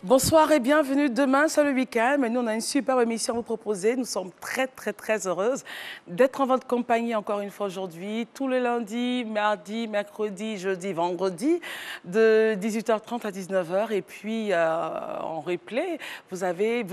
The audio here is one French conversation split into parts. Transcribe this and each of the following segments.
Bonsoir et bienvenue. Demain, c'est le week-end, mais nous, on a une superbe émission à vous proposer. Nous sommes très heureuses d'être en votre compagnie encore une fois aujourd'hui, tous les lundis, mardi, mercredi, jeudi, vendredi, de 18h30 à 19h. Et puis, en replay, vous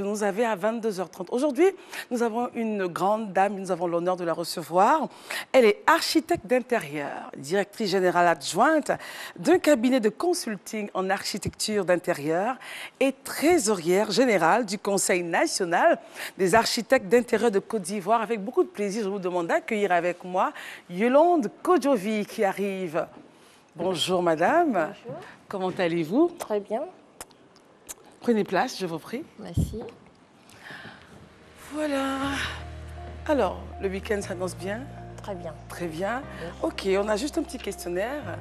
nous avez à 22h30. Aujourd'hui, nous avons une grande dame, nous avons l'honneur de la recevoir. Elle est architecte d'intérieur, directrice générale adjointe d'un cabinet de consulting en architecture d'intérieur et trésorière générale du Conseil national des architectes d'intérieur de Côte d'Ivoire. Avec beaucoup de plaisir, je vous demande d'accueillir avec moi Yolande Kodjovi qui arrive. Bonjour madame. Bonjour. Comment allez-vous? Très bien. Prenez place, je vous prie. Merci. Voilà. Alors, le week-end s'annonce bien? Très bien. Très bien. Oui. Ok, on a juste un petit questionnaire,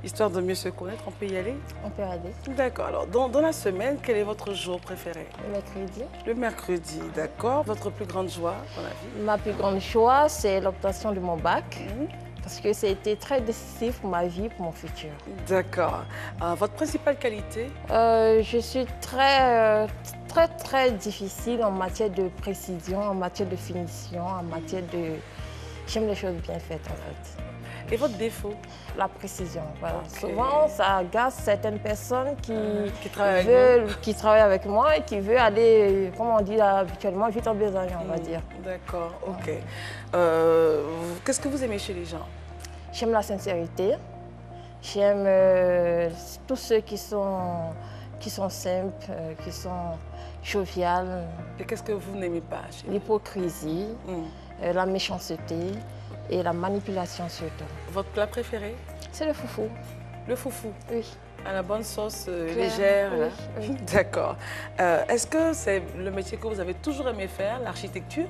histoire de mieux se connaître. On peut y aller? On peut aller. D'accord. Alors, dans la semaine, quel est votre jour préféré? Le mercredi. Le mercredi, d'accord. Votre plus grande joie dans la vie? Ma plus grande joie, c'est l'obtention de mon bac. Parce que ça a été très décisif pour ma vie, pour mon futur. D'accord. Votre principale qualité? Je suis très difficile en matière de précision, en matière de finition, en matière de... J'aime les choses bien faites, en fait. Et votre défaut? La précision, voilà. Okay. Souvent, ça agace certaines personnes qui travaillent avec moi et qui veulent aller, comme on dit habituellement, vite en besogne, on va dire. D'accord, ok. Qu'est-ce que vous aimez chez les gens? J'aime la sincérité. J'aime tous ceux qui sont simples, qui sont joviales. Et qu'est-ce que vous n'aimez pas chez les gens? L'hypocrisie, la méchanceté et la manipulation surtout. Votre plat préféré? C'est le foufou. Le foufou? Oui. À la bonne sauce légère? Oui, oui. D'accord. Est-ce que c'est le métier que vous avez toujours aimé faire, l'architecture,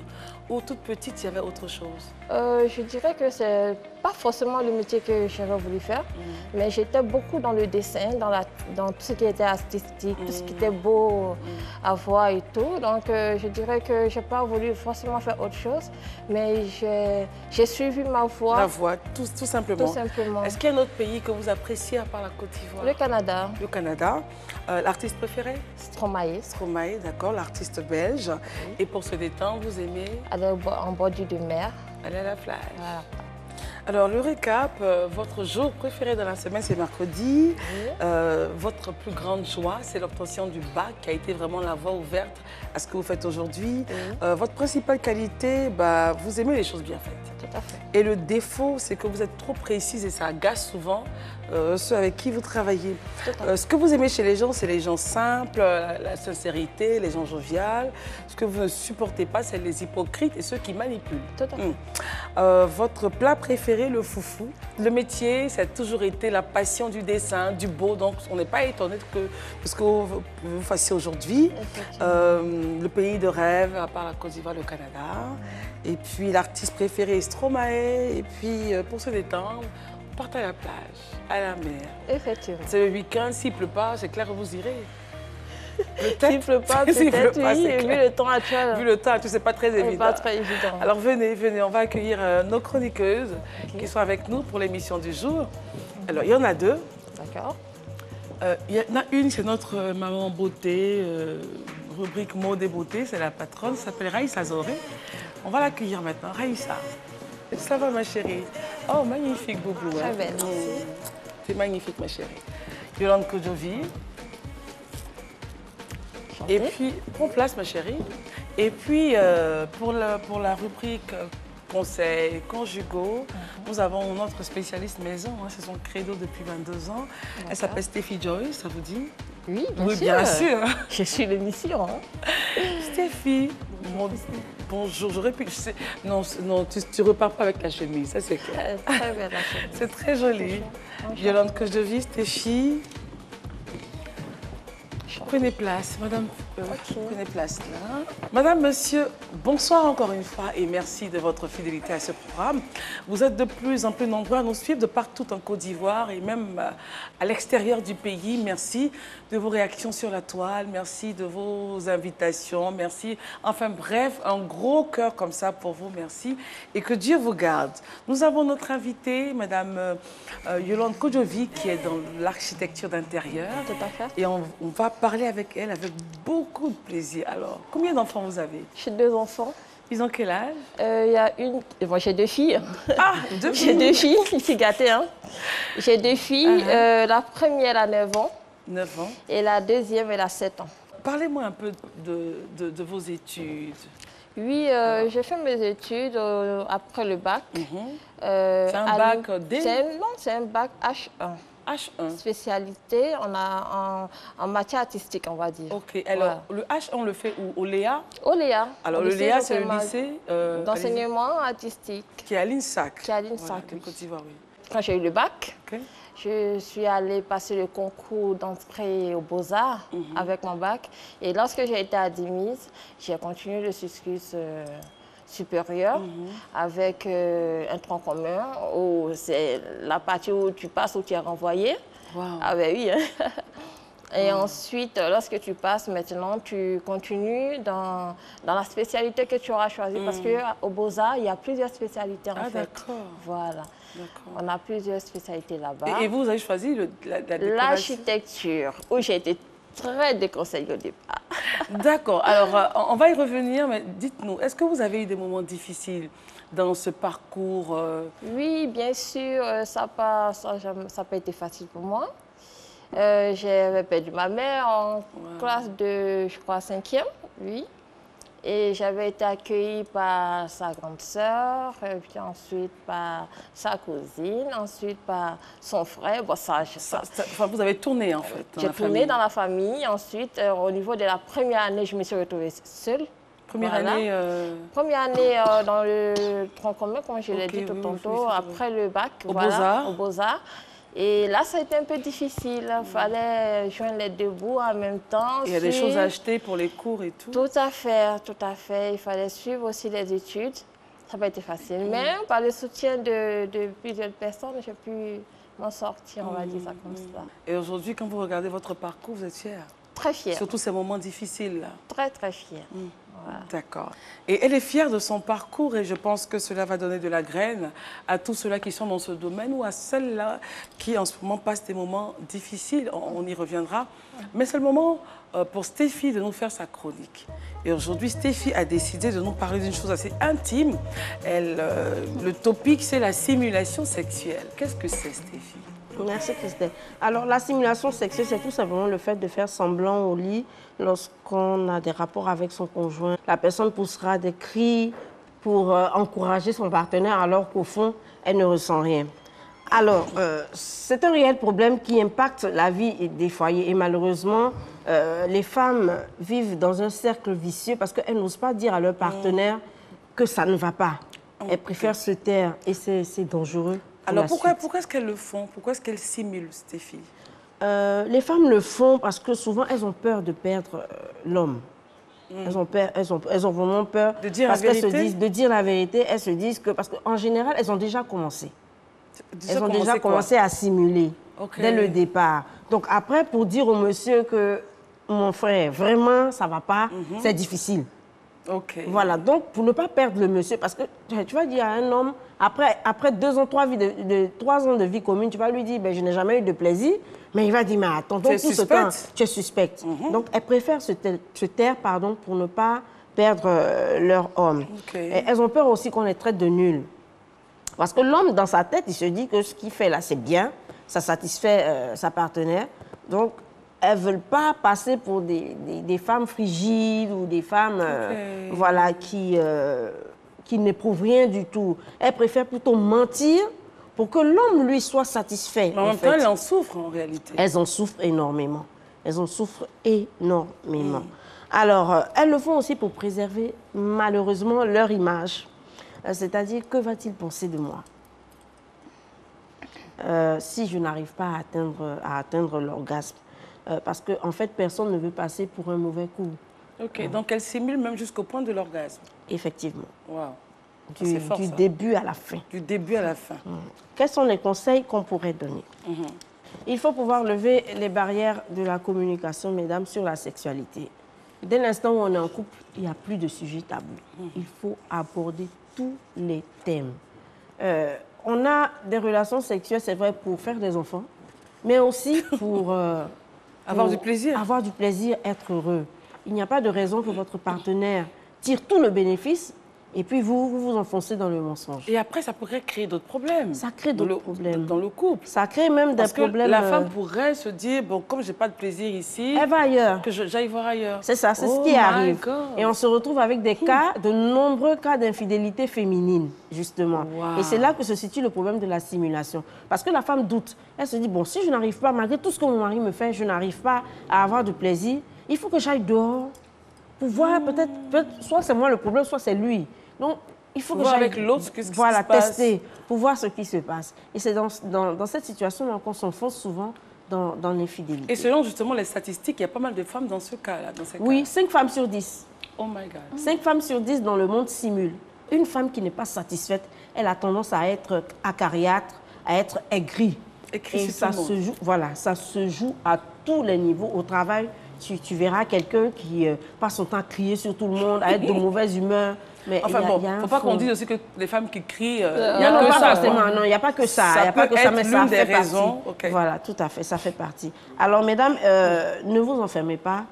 ou toute petite, il y avait autre chose? Je dirais que c'est pas forcément le métier que j'avais voulu faire, mais j'étais beaucoup dans le dessin, dans tout ce qui était artistique, tout ce qui était beau à voir et tout. Donc je dirais que je n'ai pas voulu forcément faire autre chose, mais j'ai suivi ma voie. La voie, tout simplement. Tout simplement. Est-ce qu'il y a un autre pays que vous appréciez à part la Côte d'Ivoire? Le Canada. Le Canada. L'artiste préféré? Stromae. Stromae, d'accord, l'artiste belge. Oui. Et pour se détendre, vous aimez? Aller en bordure de mer. Aller à la plage. Voilà. Alors, le récap, votre jour préféré de la semaine, c'est mercredi. Oui. Votre plus grande joie, c'est l'obtention du bac, qui a été vraiment la voie ouverte à ce que vous faites aujourd'hui. Oui. Votre principale qualité, vous aimez les choses bien faites. Tout à fait. Et le défaut, c'est que vous êtes trop précise et ça agace souvent ceux avec qui vous travaillez. Ce que vous aimez chez les gens, c'est les gens simples, la sincérité, les gens joviales. Ce que vous ne supportez pas, c'est les hypocrites et ceux qui manipulent. Tout à fait. Votre plat préféré, le foufou. Le métier, ça a toujours été la passion du dessin, du beau. Donc, on n'est pas étonné de ce que vous fassiez aujourd'hui. Le pays de rêve, à part la Côte d'Ivoire, le Canada. Et puis, l'artiste préféré est Stromae. Et puis, pour se détendre, on part à la plage, à la mer. Effectivement. C'est le week-end, s'il ne pleut pas, c'est clair que vous irez. S'il ne pleut pas, peut-être oui, vu le temps actuel. Vu le temps actuel, c'est pas très évident. Pas très évident. Alors venez, on va accueillir nos chroniqueuses qui sont avec nous pour l'émission du jour. Alors, il y en a deux. D'accord. Il y en a une, c'est notre maman beauté, rubrique mode et beauté, c'est la patronne, ça s'appelle Raïssa Zoré. On va l'accueillir maintenant. Raïssa, ça va ma chérie? Oh, magnifique, Boubou. Très belle, merci. C'est magnifique, ma chérie. Yolande Kodjovi. Et puis, prends place, ma chérie. Et puis, pour la rubrique conseils conjugaux, nous avons notre spécialiste maison. C'est son credo depuis 22 ans. Elle s'appelle Stéphie Joyce, ça vous dit? Oui, oui, bien sûr. Je suis l'émission. Stéphie, bonjour. J'aurais pu... Non, tu repars pas avec la chemise, ça c'est clair. Très belle la chemise. C'est très joli. Yolande Kodjovi, Stéphie. Prenez place, madame. Prenez place là. Madame, monsieur, bonsoir encore une fois et merci de votre fidélité à ce programme. Vous êtes de plus en plus nombreux à nous suivre de partout en Côte d'Ivoire et même à l'extérieur du pays. Merci de vos réactions sur la toile, merci de vos invitations, merci. Enfin bref, un gros cœur comme ça pour vous, merci. Et que Dieu vous garde. Nous avons notre invitée, madame Yolande Kodjovi, qui est dans l'architecture d'intérieur. Tout à fait. Et on va parler avec elle avec beaucoup de plaisir. Alors, combien d'enfants vous avez? J'ai 2 enfants. Ils ont quel âge? Il y a une... Moi, j'ai 2 filles. Ah, 2 filles. J'ai 2 filles, je suis gâtée. Hein. J'ai 2 filles. La première, elle a 9 ans. 9 ans. Et la deuxième, elle a 7 ans. Parlez-moi un peu de vos études. Oui, j'ai fait mes études après le bac. C'est un bac D? Non, c'est un bac H1. H1. Spécialité en matière artistique, on va dire. Ok, alors le H1, on le fait où? Au Léa? Au Léa. Alors le Léa, c'est le lycée d'enseignement artistique. Qui est à l'INSAC. Qui est à l'INSAC, oui. Côte d'Ivoire, oui. Quand j'ai eu le bac, okay. Je suis allée passer le concours d'entrée aux Beaux-Arts avec mon bac. Et lorsque j'ai été admise, j'ai continué le cursus supérieur avec un tronc commun où c'est la partie où tu passes, où tu es renvoyé. Wow. Ah ben oui. Et ensuite, lorsque tu passes, maintenant, tu continues dans la spécialité que tu auras choisie. Parce qu'au Beaux-Arts, il y a plusieurs spécialités en fait. D'accord. Voilà. On a plusieurs spécialités là-bas. Et vous avez choisi l'architecture, où j'ai été très déconseillée au départ. D'accord. Alors, on va y revenir, mais dites-nous, est-ce que vous avez eu des moments difficiles dans ce parcours Oui, bien sûr, ça n'a pas été facile pour moi. J'avais perdu ma mère en classe de, je crois, 5e, oui. Et j'avais été accueillie par sa grande sœur, puis ensuite par sa cousine, ensuite par son frère. Bon, enfin, vous avez tourné, en fait, J'ai tourné dans la famille. Ensuite, au niveau de la première année, je me suis retrouvée seule. Première année Première année dans le tronc commun, comme je l'ai dit tout tantôt, après le bac, au Beaux-Arts. Au Beaux-Arts. Et là, ça a été un peu difficile. Il fallait joindre les deux bouts en même temps. Il y a des choses à acheter pour les cours et tout. Tout à fait, tout à fait. Il fallait suivre aussi les études. Ça n'a pas été facile. Mais par le soutien de plusieurs personnes, j'ai pu m'en sortir, on va dire ça comme ça. Et aujourd'hui, quand vous regardez votre parcours, vous êtes fière? Très fière. Surtout ces moments difficiles là. Très, très fière. Voilà. D'accord. Et elle est fière de son parcours et je pense que cela va donner de la graine à tous ceux-là qui sont dans ce domaine ou à celles-là qui en ce moment passent des moments difficiles. On y reviendra. Mais c'est le moment pour Stéphie de nous faire sa chronique. Et aujourd'hui, Stéphie a décidé de nous parler d'une chose assez intime. Le topic, c'est la simulation sexuelle. Qu'est-ce que c'est, Stéphie? Merci Christelle. Alors la simulation sexuelle, c'est tout simplement le fait de faire semblant au lit lorsqu'on a des rapports avec son conjoint. La personne poussera des cris pour encourager son partenaire alors qu'au fond, elle ne ressent rien. Alors, c'est un réel problème qui impacte la vie des foyers et malheureusement, les femmes vivent dans un cercle vicieux parce qu'elles n'osent pas dire à leur partenaire que ça ne va pas. Elles préfèrent se taire et c'est dangereux. Alors pourquoi est-ce qu'elles le font? Pourquoi est-ce qu'elles simulent, Stéphie? Les femmes le font parce que souvent elles ont peur de perdre l'homme. Elles ont vraiment peur de dire parce la vérité. Qu'elles se disent, de dire la vérité. Elles se disent que parce qu'en général elles ont déjà commencé. Elles ont déjà commencé à simuler dès le départ. Donc après pour dire au monsieur que mon frère vraiment ça va pas, c'est difficile. Voilà, donc pour ne pas perdre le monsieur, parce que tu vas dire à un homme, après 2 ans, 3 ans de vie commune, tu vas lui dire, ben, je n'ai jamais eu de plaisir, mais il va dire, mais attends, donc tout ce temps, tu es suspecte. Donc elles préfèrent se taire pour ne pas perdre leur homme. Et elles ont peur aussi qu'on les traite de nuls. Parce que l'homme, dans sa tête, il se dit que ce qu'il fait là, c'est bien, ça satisfait sa partenaire. Donc, elles ne veulent pas passer pour des femmes frigides ou des femmes voilà, qui n'éprouvent rien du tout. Elles préfèrent plutôt mentir pour que l'homme, lui, soit satisfait. Mais en même temps, elles en souffrent en réalité. Elles en souffrent énormément. Elles en souffrent énormément. Alors, elles le font aussi pour préserver, malheureusement, leur image. C'est-à-dire, que va-t-il penser de moi si je n'arrive pas à atteindre l'orgasme? Parce qu'en fait, personne ne veut passer pour un mauvais coup. Donc elle simule même jusqu'au point de l'orgasme. Effectivement. Wow. Du début à la fin. Du début à la fin. Quels sont les conseils qu'on pourrait donner? Il faut pouvoir lever les barrières de la communication, mesdames, sur la sexualité. Dès l'instant où on est en couple, il n'y a plus de sujet tabou. Il faut aborder tous les thèmes. On a des relations sexuelles, c'est vrai, pour faire des enfants, mais aussi pour Avoir du plaisir. Avoir du plaisir, être heureux. Il n'y a pas de raison que votre partenaire tire tout le bénéfice et puis vous enfoncez dans le mensonge. Et après, ça pourrait créer d'autres problèmes. Ça crée d'autres problèmes. Dans le couple. Ça crée même des problèmes. La femme pourrait se dire, bon, comme je n'ai pas de plaisir ici, elle va ailleurs. Que j'aille voir ailleurs. C'est ça, c'est ce qui arrive. Et on se retrouve avec des cas, de nombreux cas d'infidélité féminine, justement. Wow. Et c'est là que se situe le problème de la simulation. Parce que la femme doute. Elle se dit, bon, si je n'arrive pas, malgré tout ce que mon mari me fait, je n'arrive pas à avoir du plaisir, il faut que j'aille dehors pour voir peut-être, soit c'est moi le problème, soit c'est lui. Donc, il faut que j'aille avec l'autre ce qui se voilà, passe. Tester, pour voir ce qui se passe. Et c'est dans cette situation qu'on s'enfonce souvent dans l'infidélité. Et selon justement les statistiques, il y a pas mal de femmes dans ce cas-là. Oui, 5 femmes sur 10. Oh my God. 5 femmes sur 10 dans le monde simulent. Une femme qui n'est pas satisfaite, elle a tendance à être acariâtre, à être aigrie. Et ça se joue, voilà, ça se joue à tous les niveaux. Au travail, tu verras quelqu'un qui passe son temps à crier sur tout le monde, à être de mauvaise humeur. Mais enfin bon, il ne faut pas qu'on dise aussi que les femmes qui crient, il n'y a que ça. Non, il n'y a pas que ça. Il n'y a pas que ça, mais ça fait partie. Okay. Voilà, tout à fait, ça fait partie. Alors, mesdames, ne vous enfermez pas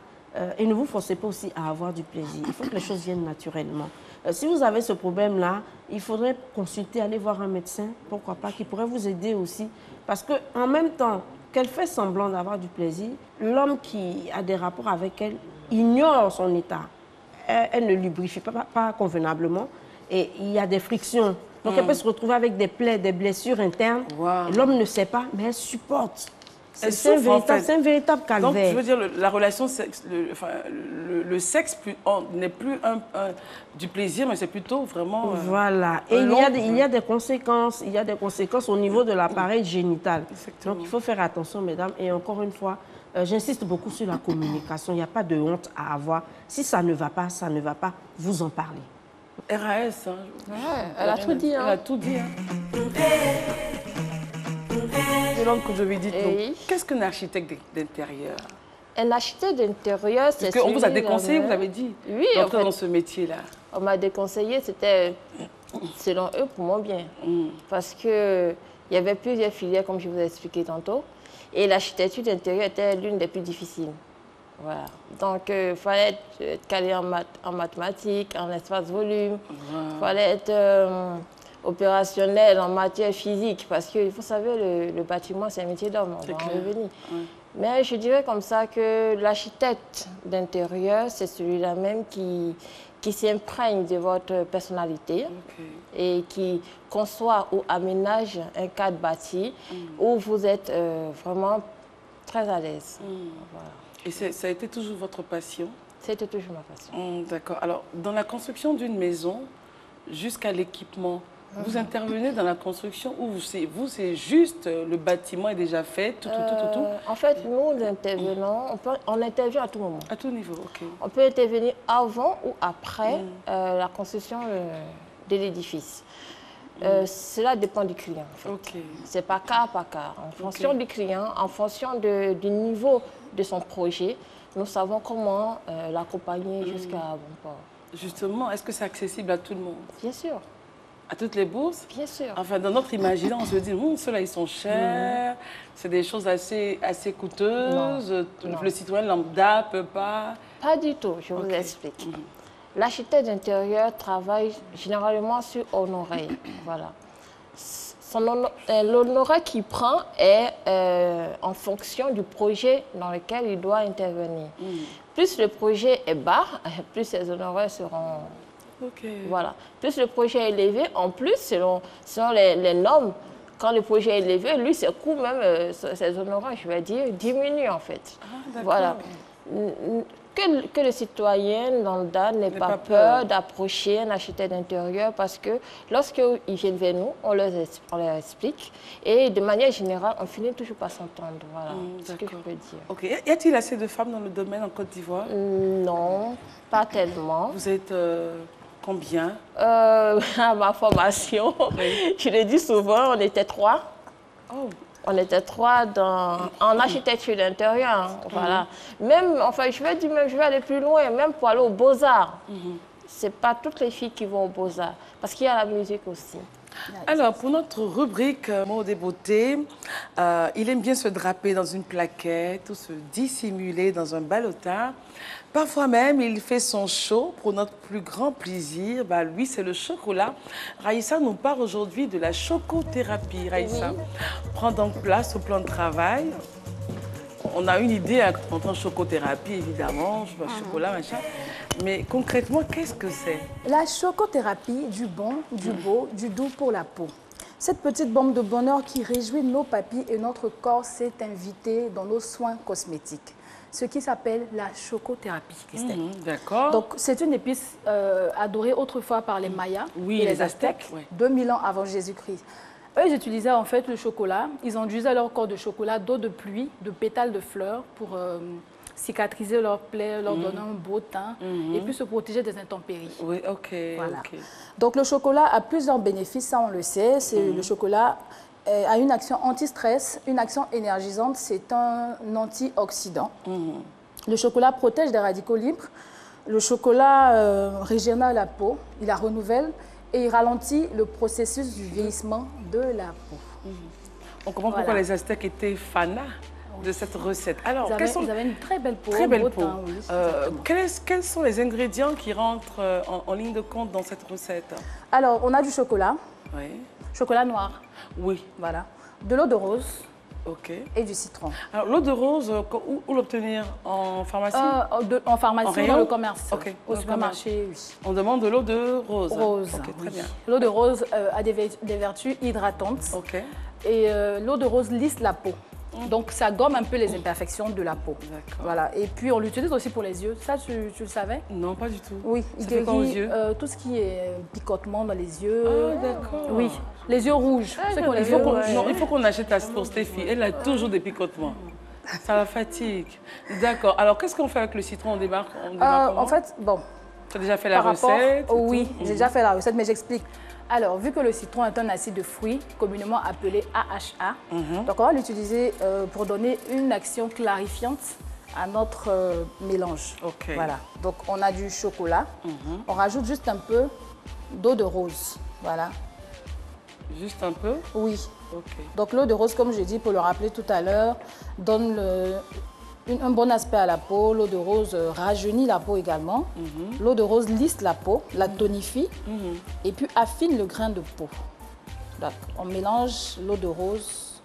et ne vous forcez pas aussi à avoir du plaisir. Il faut que les choses viennent naturellement. Si vous avez ce problème-là, il faudrait consulter, aller voir un médecin, pourquoi pas, qui pourrait vous aider aussi. Parce qu'en même temps qu'elle fait semblant d'avoir du plaisir, l'homme qui a des rapports avec elle ignore son état. Elle ne lubrifie pas convenablement et il y a des frictions. Donc elle peut se retrouver avec des plaies, des blessures internes. Wow. L'homme ne sait pas, mais elle supporte. C'est un véritable calvaire. Donc, je veux dire, la relation, le sexe n'est plus du plaisir, mais c'est plutôt vraiment... Voilà. Et il y a des conséquences. Il y a des conséquences au niveau de l'appareil génital. Exactement. Donc, il faut faire attention, mesdames. Et encore une fois, j'insiste beaucoup sur la communication. Il n'y a pas de honte à avoir. Si ça ne va pas, ça ne va pas. Vous en parlez. RAS, hein. Ouais, elle a tout dit. Hein. Elle a tout dit. Hein. Que je lui dis, qu'est-ce qu'un architecte d'intérieur? Un architecte d'intérieur, c'est... Parce qu'on vous a déconseillé, vous avez dit, oui, d'entrer dans ce métier-là. On m'a déconseillé, c'était, selon eux, pour mon bien. Parce qu'il y avait plusieurs filières, comme je vous ai expliqué tantôt. Et l'architecture d'intérieur était l'une des plus difficiles. Voilà. Donc, il fallait être calé en mathématiques, en espace-volume. Il fallait être... opérationnel en matière physique, parce que vous savez, le bâtiment, c'est un métier d'homme, on va en revenir. Ouais. Mais je dirais comme ça que l'architecte d'intérieur, c'est celui-là même qui s'imprègne de votre personnalité et qui conçoit ou aménage un cadre bâti où vous êtes vraiment très à l'aise. Voilà. Et ça a été toujours votre passion? C'était toujours ma passion. D'accord. Alors, dans la construction d'une maison, jusqu'à l'équipement, vous intervenez dans la construction ou c'est juste le bâtiment est déjà fait, tout. En fait, nous intervenons, on intervient à tout moment. À tout niveau, ok. On peut intervenir avant ou après la construction de l'édifice. Cela dépend du client, en fait. Okay. C'est pas cas par cas. En fonction du client, en fonction du niveau de son projet, nous savons comment l'accompagner jusqu'à bon port. Justement, est-ce que c'est accessible à tout le monde? Bien sûr. À toutes les bourses? Bien sûr. Enfin, dans notre imaginaire, on se dit, ceux-là, ils sont chers, c'est des choses assez coûteuses, le citoyen lambda ne peut pas... Pas du tout, je vous explique. L'architecte d'intérieur travaille généralement sur honoraire. Voilà. L'honoraire qu'il prend est en fonction du projet dans lequel il doit intervenir. Plus le projet est bas, plus ses honoraires seront... Voilà. Plus le projet est élevé, en plus, selon les normes, quand le projet est élevé, lui, ses coûts, même ses honoraires, je vais dire, diminuent en fait. Voilà. Que le citoyen lambda n'ait pas peur d'approcher un architecte d'intérieur parce que lorsqu'ils viennent vers nous, on leur explique et de manière générale, on finit toujours par s'entendre. Voilà ce que je peux dire. Ok. Y a-t-il assez de femmes dans le domaine en Côte d'Ivoire? Non, pas tellement. Vous êtes combien? À ma formation, je le dis souvent, on était 3. Oh. On était 3 en architecture d'intérieur. Voilà. Même, enfin, je vais aller plus loin, même pour aller aux Beaux-Arts. Ce n'est pas toutes les filles qui vont aux Beaux-Arts, parce qu'il y a la musique aussi. Alors, pour notre rubrique mode et beauté, il aime bien se draper dans une plaquette ou se dissimuler dans un ballotin. Parfois même, il fait son show pour notre plus grand plaisir. Lui, c'est le chocolat. Raïssa nous parle aujourd'hui de la chocothérapie. Raïssa, prend donc place au plan de travail. On a une idée en tant que chocothérapie, évidemment, je vois chocolat, machin. Mais concrètement, qu'est-ce que c'est? La chocothérapie, du bon, du beau, du doux pour la peau. Cette petite bombe de bonheur qui réjouit nos papilles et notre corps s'est invitée dans nos soins cosmétiques. Ce qui s'appelle la chocothérapie, Christelle. D'accord. Donc, c'est une épice adorée autrefois par les Mayas et les Aztèques, 2000 ans avant Jésus-Christ. Eux, ils utilisaient en fait le chocolat. Ils enduisaient leur corps de chocolat d'eau de pluie, de pétales de fleurs pour cicatriser leurs plaies, leur donner un beau teint et puis se protéger des intempéries. Oui, ok. Voilà. Okay. Donc, le chocolat a plusieurs bénéfices, ça on le sait. Le chocolat a une action anti-stress, une action énergisante, c'est un antioxydant. Le chocolat protège des radicaux libres. Le chocolat régénère la peau, il la renouvelle et il ralentit le processus du vieillissement de la peau. On comprend pourquoi les Aztèques étaient fanas de cette recette. Alors, ils avaient une très belle peau. Très belle peau. Teint, oui, quels sont les ingrédients qui rentrent en ligne de compte dans cette recette? Alors, on a du chocolat. Oui. Chocolat noir. Oui. Voilà. De l'eau de rose. Ok. Et du citron. Alors, l'eau de rose, où l'obtenir? En pharmacie? En pharmacie, dans le commerce. Okay. Au supermarché, oui. On demande de l'eau de rose. Rose. Ok, très bien. L'eau de rose a des vertus hydratantes. Ok. Et l'eau de rose lisse la peau. Donc, ça gomme un peu les imperfections de la peau. D'accord. Voilà. Et puis, on l'utilise aussi pour les yeux. Ça, tu le savais? Non, pas du tout. Oui, il guérit tout ce qui est picotement dans les yeux. Ah, d'accord. Oui, les yeux rouges. Il faut qu'on achète pour Stéphie. Elle a toujours des picotements. Ça la fatigue. D'accord. Alors, qu'est-ce qu'on fait avec le citron? On démarque en fait, bon. Tu as déjà fait la recette? Oui, j'ai déjà fait la recette, mais j'explique. Alors, vu que le citron est un acide de fruit, communément appelé AHA, donc on va l'utiliser pour donner une action clarifiante à notre mélange. Ok. Voilà. Donc, on a du chocolat. On rajoute juste un peu d'eau de rose. Voilà. Juste un peu? Oui. Ok. Donc, l'eau de rose, comme je dis, pour le rappeler tout à l'heure, donne un bon aspect à la peau. L'eau de rose rajeunit la peau également. L'eau de rose lisse la peau, la tonifie et puis affine le grain de peau. Donc, on mélange l'eau de rose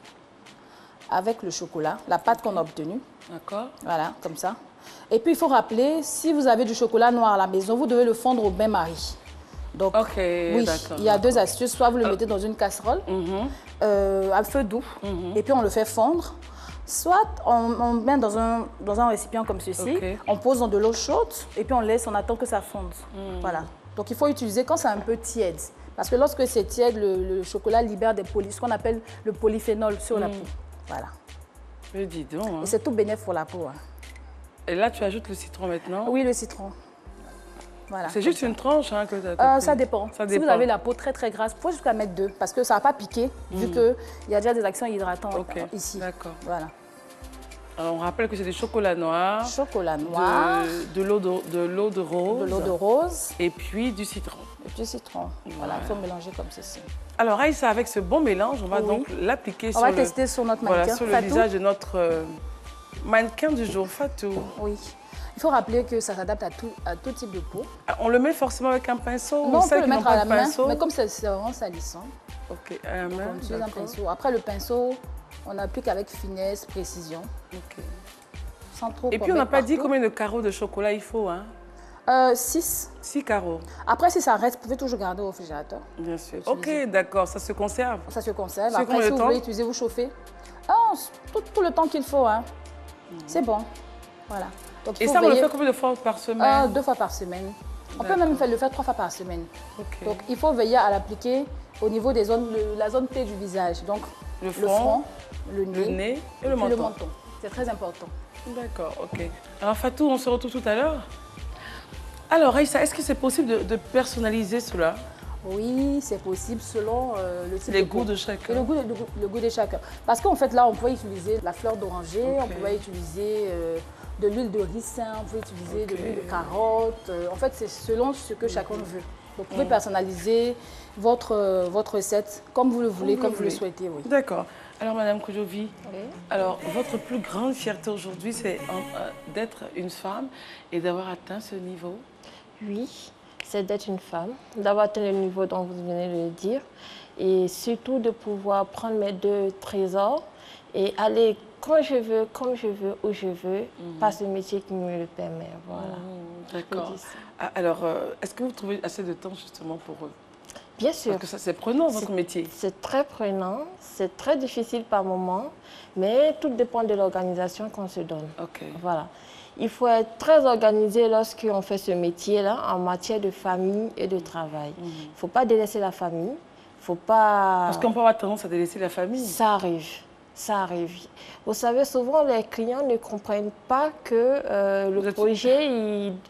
avec le chocolat, la pâte qu'on a obtenue. D'accord. Voilà, comme ça. Et puis, il faut rappeler, si vous avez du chocolat noir à la maison, vous devez le fondre au bain-marie. Donc, oui, il y a deux astuces. Soit vous le mettez dans une casserole à feu doux et puis on le fait fondre. Soit on met dans un récipient comme ceci, on pose dans de l'eau chaude et puis on attend que ça fonde. Voilà. Donc il faut utiliser quand c'est un peu tiède. Parce que lorsque c'est tiède, le chocolat libère ce qu'on appelle le polyphénol sur la peau. Voilà. Mais dis donc. Hein. Et c'est tout bénéfique pour la peau. Hein. Et là, tu ajoutes le citron maintenant? Oui, le citron. Voilà, c'est juste une tranche hein, que tu as ça dépend. Si vous avez la peau très très grasse, il faut jusqu'à mettre 2 parce que ça ne va pas piquer vu qu'il y a déjà des actions hydratantes ici. D'accord. Voilà. Alors on rappelle que c'est du chocolat noir. Chocolat noir. De l'eau de rose. De l'eau de rose. Et puis du citron. Et du citron. Voilà, il faut mélanger comme ceci. Alors Aïssa, avec ce bon mélange, on va donc l'appliquer sur, tester sur notre mannequin. Sur le visage de notre mannequin du jour, Fatou. Oui. Il faut rappeler que ça s'adapte à tout type de peau. On le met forcément avec un pinceau? Non, on peut le mettre à la main, mais comme c'est vraiment salissant. Ok, à la main. On utilise un pinceau. Après, le pinceau, on applique avec finesse, précision. Ok. Sans trop. Et puis, on n'a pas dit combien de carreaux de chocolat il faut, hein? 6. 6 carreaux. Après, si ça reste, vous pouvez toujours garder au réfrigérateur. Bien sûr. Ok, d'accord, ça se conserve. Ça se conserve. Après, si vous voulez utiliser, vous chauffez. Tout le temps qu'il faut, hein. C'est bon. Voilà. Donc, et ça, on le fait combien de fois par semaine? 2 fois par semaine. On peut même le faire 3 fois par semaine. Okay. Donc, il faut veiller à l'appliquer au niveau des zones, la zone clé du visage. Donc, le front, le nez et le menton. C'est très important. D'accord, ok. Alors, Fatou, on se retrouve tout à l'heure. Alors, Aïssa, est-ce que c'est possible de personnaliser cela? Oui, c'est possible selon le type de goût de chacun. Et le goût de chacun. Parce qu'en fait, là, on peut utiliser la fleur d'oranger, on peut utiliser de l'huile de ricin, on peut utiliser de l'huile de carotte. En fait, c'est selon ce que chacun veut. Vous pouvez personnaliser votre recette comme vous le voulez, comme vous le souhaitez. Oui. D'accord. Alors, Madame Koujovi, alors, votre plus grande fierté aujourd'hui, c'est d'être une femme et d'avoir atteint ce niveau? Oui, c'est d'être une femme, d'avoir atteint le niveau dont vous venez de le dire, et surtout de pouvoir prendre mes 2 trésors et aller quand je veux, comme je veux, où je veux, par ce métier qui me le permet. Voilà. D'accord. Alors, est-ce que vous trouvez assez de temps justement pour eux? Bien sûr. Parce que ça, c'est prenant, votre métier. C'est très prenant, c'est très difficile par moments, mais tout dépend de l'organisation qu'on se donne. Voilà. Il faut être très organisé lorsqu'on fait ce métier-là en matière de famille et de travail. Il ne faut pas délaisser la famille. Faut pas... Parce qu'on peut avoir tendance à délaisser la famille. Ça arrive. Ça arrive. Vous savez, souvent, les clients ne comprennent pas que le projet,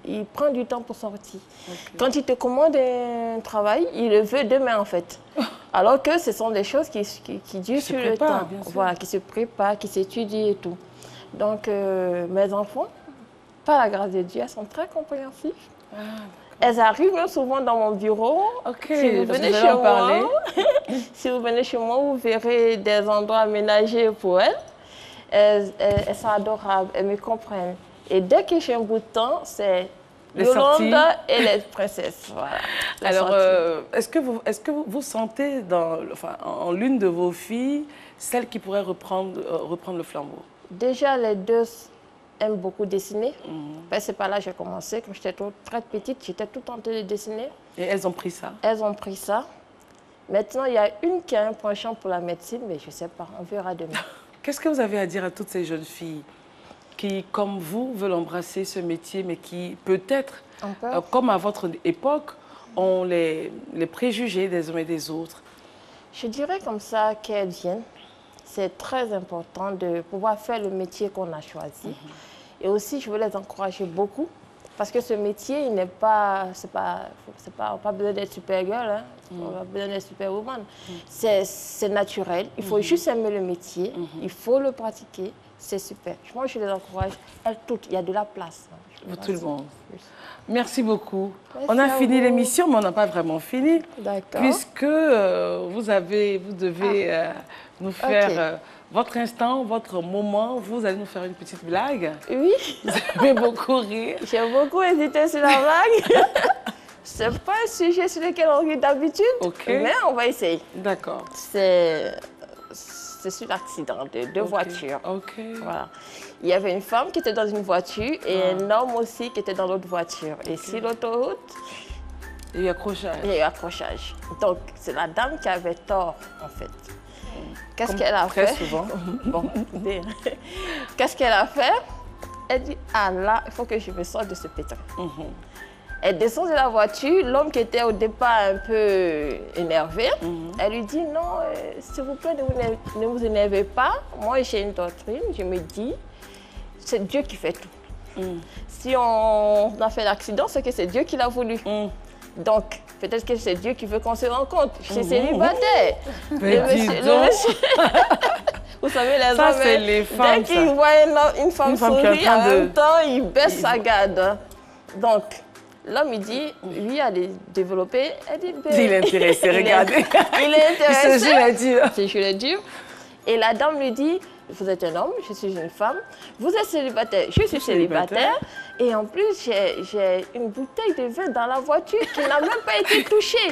il prend du temps pour sortir. Quand il te commande un travail, il le veut demain, en fait. Alors que ce sont des choses qui durent sur le temps. Voilà, qui se préparent, qui s'étudient et tout. Donc, mes enfants, par la grâce de Dieu, elles sont très compréhensives. Elles arrivent même souvent dans mon bureau. Si vous venez chez moi, si vous venez chez moi, vous verrez des endroits aménagés pour elles. Elles sont adorables, elles me comprennent. Et dès que j'ai un bout de temps, c'est Yolanda et les princesses. Voilà, alors, est-ce que vous sentez en l'une de vos filles celle qui pourrait reprendre le flambeau? Déjà, les 2 aiment beaucoup dessiner. C'est par là que j'ai commencé. Quand j'étais très petite, j'étais tout en train de dessiner. Et elles ont pris ça? Elles ont pris ça. Maintenant, il y a une qui a un penchant pour la médecine, mais je ne sais pas, on verra demain. Qu'est-ce que vous avez à dire à toutes ces jeunes filles qui, comme vous, veulent embrasser ce métier, mais qui, peut-être, comme à votre époque, ont les préjugés des uns et des autres? Je dirais comme ça qu'elles viennent. C'est très important de pouvoir faire le métier qu'on a choisi. Et aussi, je veux les encourager beaucoup. Parce que ce métier, il n'est pas... On n'a pas besoin d'être super girl, hein. On n'a pas besoin d'être super woman. C'est naturel. Il faut juste aimer le métier. Il faut le pratiquer. C'est super. Moi, je les encourage. Elles toutes. Il y a de la place. Pour tout le monde. Merci beaucoup. On a fini l'émission, mais on n'a pas vraiment fini. D'accord. Puisque vous devez nous faire votre instant, votre moment. Vous allez nous faire une petite blague. Oui. Vous avez beaucoup rire. J'ai beaucoup hésité sur la blague. Ce n'est pas un sujet sur lequel on rit d'habitude, mais on va essayer. D'accord. C'est sur l'accident de 2 voitures. Voilà. Il y avait une femme qui était dans une voiture et un homme aussi qui était dans l'autre voiture. Et sur l'autoroute, il y a eu accrochage. Il y a eu accrochage. Donc, c'est la dame qui avait tort, en fait. Qu'est-ce qu'elle a fait? Très souvent. Bon, qu'est-ce qu'elle a fait? Elle dit, ah là, il faut que je me sorte de ce pétrin. Elle descend de la voiture, l'homme qui était au départ un peu énervé, elle lui dit, non, s'il vous plaît, ne vous énervez pas. Moi, j'ai une doctrine, je me dis, c'est Dieu qui fait tout. Si on a fait l'accident, c'est que c'est Dieu qui l'a voulu. Donc, peut-être que c'est Dieu qui veut qu'on se rencontre. Je suis célibataire. Mais le monsieur... Vous savez, les ça, hommes, c'est les femmes, dès qu'ils voient une femme sourire, en même temps, ils baissent sa garde. Donc, l'homme, il dit, lui, a développé. Elle dit, il est intéressé, regardez. Il est intéressé. Je l'ai dit. Et la dame lui dit, vous êtes un homme, je suis une femme. Vous êtes célibataire, je suis célibataire. Et en plus, j'ai une bouteille de vin dans la voiture qui n'a même pas été touchée.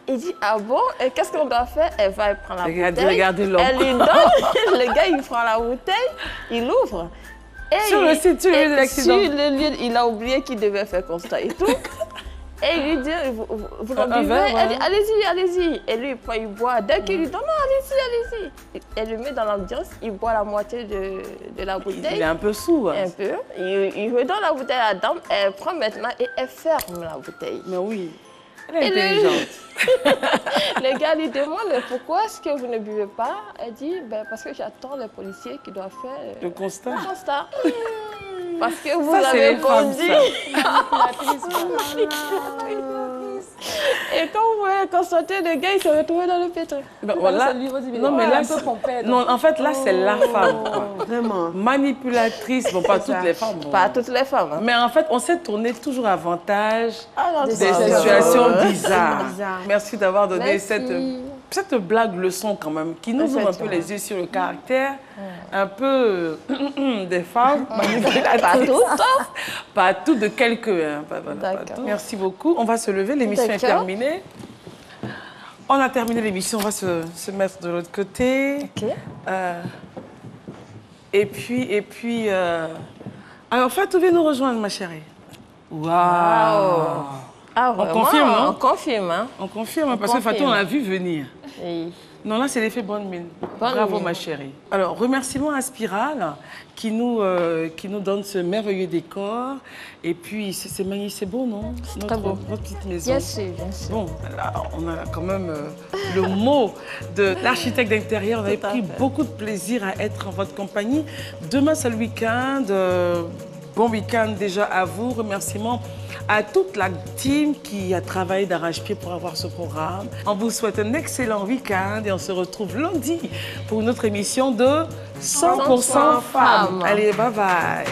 Il dit, ah bon, et qu'est-ce qu'on doit faire? Elle va prendre la bouteille. Regardez l'homme. Elle lui donne, le gars, il prend la bouteille, il l'ouvre. Sur le lieu de l'accident. Sur le lieu, il a oublié qu'il devait faire constat et tout. Et il lui dit, vous en buvez? Elle dit, allez-y, allez-y. Et lui, il boit. Dès qu'il lui donne, non, allez-y, allez-y. Elle le met dans l'ambiance, il boit la moitié de la bouteille. Il est un peu sourd. Un peu. Il redonne la bouteille à la dame, elle prend maintenant et elle ferme la bouteille. Mais oui, elle est intelligente. Le gars lui demande, pourquoi est-ce que vous ne buvez pas? Elle dit, parce que j'attends les policiers qui doivent faire le constat. Parce que vous avez conduit. Et quand vous voyez constater le gars, il se retrouvait dans le pétrin. Voilà. Non, mais là, non, en fait, là, c'est la femme. Vraiment. Manipulatrice. Bon, pas toutes les femmes. Bon. Pas toutes les femmes. Hein. Mais en fait, on s'est tourné toujours avantage des situations bizarres. Merci d'avoir donné cette blague leçon quand même, qui nous ouvre un peu les yeux sur le caractère, un peu des femmes manipulatrices. Pas toutes. Pas toutes, de quelques-uns. Merci beaucoup. On va se lever, l'émission est terminée. On a terminé l'émission, on va se mettre de l'autre côté. Ok. Et puis... Alors, Fatou, viens nous rejoindre, ma chérie. Waouh! Ah, on confirme, non? On confirme, hein? On confirme, parce que Fatou, on l'a vu venir. Oui. Non, là, c'est l'effet bonne mine. Bravo, ma chérie. Alors, remerciements à Spiral qui nous donne ce merveilleux décor. Et puis, c'est magnifique, c'est beau, non? Très beau. Notre petite maison. Bien sûr, bien sûr. Bon, là, on a quand même le mot de l'architecte d'intérieur. On avait pris beaucoup de plaisir à être en votre compagnie. Demain, c'est le week-end. Bon week-end déjà à vous. Remerciements à toute la team qui a travaillé d'arrache-pied pour avoir ce programme. On vous souhaite un excellent week-end et on se retrouve lundi pour une autre émission de 100% femmes. Allez, bye bye.